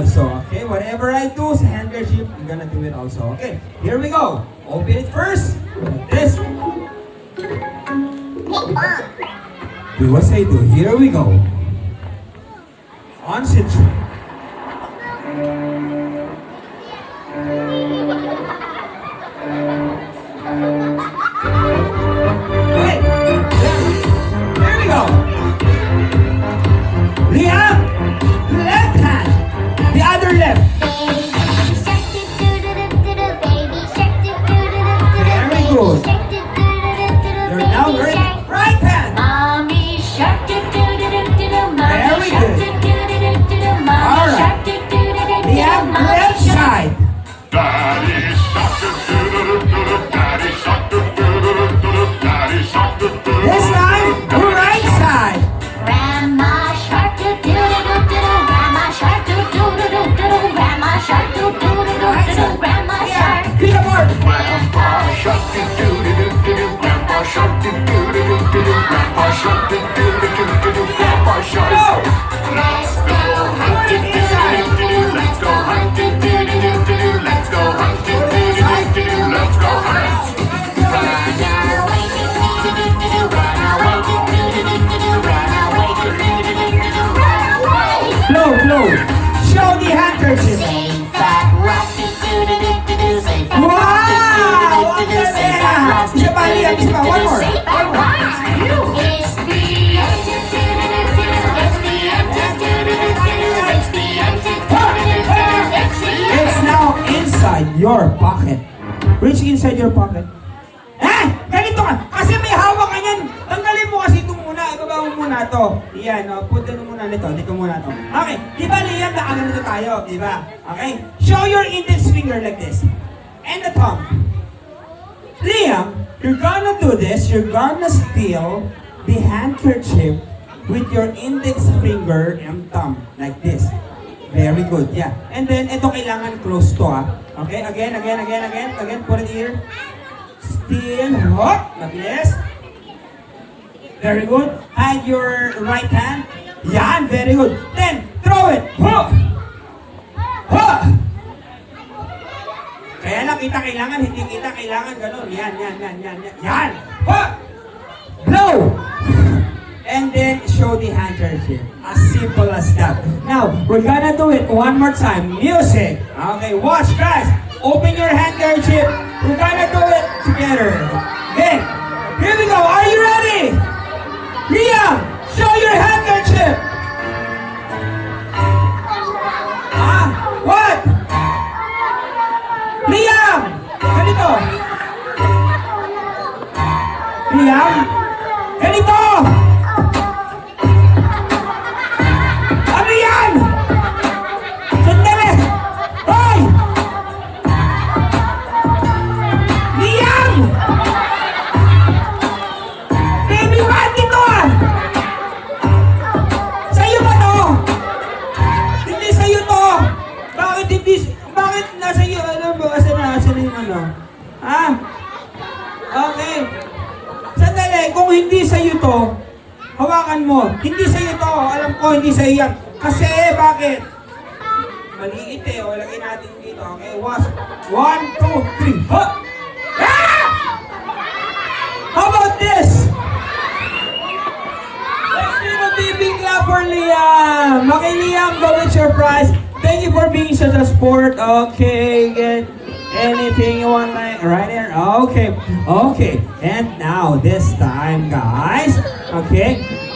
Also, okay, whatever I do sa handkerchief, I'm gonna do it also. Okay, here we go. Open it first. This. Do what I do. Here we go. Concentrate. Wait. There we go. Liam, left hand. The other left. Very good. You're now learning right hand. Very good. All right. Liam, left side. Daddy shark do-do-do-do-do, Daddy shark do-do-do-do-do, Daddy shark do-do-do-do-do. This time, the right side. Grandma shark do do do do do, Grandma shark do do do do do, Grandma shark do do do do do, Grandma shark. Pick a board. Grandpa shark do-do-do-do-do, Grandpa shark do-do-do-do-do, Grandpa shark do-do-do-do-do, Grandpa shark. Go. Let's go hunting, do-do-do-do-do, let's go hunting, do-do-do-do-do, let's go hunting, do-do-do-do-do, let's go hunt. Run away do do do do do, run away do do do do do, run away do do do do do, run away. Blow, blow. Show the handkerchief. Save that rusty do do do do do, save that Wow! rusty do do do do, save that rusty Isa pa, Liam, isa pa. One more. save that rusty. It's the end do do do do do, it's the end do do do do do, it's the end do do do do do, it's the end. It's now inside your pocket. Reach inside your pocket. Ganito ka. Kasi may hawak ka yan. Tanggalin mo kasi ito muna. Ibaba mo muna ito. Yan, no? Put ano muna nito. Dito muna ito. Okay. Di ba, Liam, nakaganito tayo? Di ba? Okay? Show your index finger like this. And the thumb. Liam, you're gonna do this. You're gonna steal the handkerchief with your index finger and thumb. Like this. Very good. Yeah. And then, ito kailangan close to, ah. Okay? Again. Again, put it here. Steal. Hop. Mabilis. Very good. Hide your right hand. Yan. Very good. Then, throw it. Huh. Huh. Kaya lang kita kailangan, hindi kita kailangan ganun. Yan. Yan. Huh. Blow. And then, show the handkerchief. As simple as that. Now, we're gonna do it one more time. Music. Okay, watch guys. Open your handkerchief. We're gonna do it together. Okay, here we go. Are you ready? Liam, show your handkerchief. Ah, what? Liam, ganito. Liam, ganito. Ano yan? Sandali! Hoy! Liam! Baby, bakit ito ah? Sa'yo ba to? Hindi sa'yo to! Bakit nasa iyo? Alam mo, asan yung ano? Ha? Okay. Sandali, kung hindi sa'yo to, hawakan mo. Hindi sa'yo to. Alam ko, hindi sa'yo yan. Kasi, bakit? Maliit eh. O, lagay natin dito. Okay, was 1, 2, 3. Ha! Ah! How about this? Let's give a big clap for Liam. Okay, Liam, go with your prize. Thank you for being such a sport. Okay, get anything you want like right here. Okay. And now, this time, guys. Okay.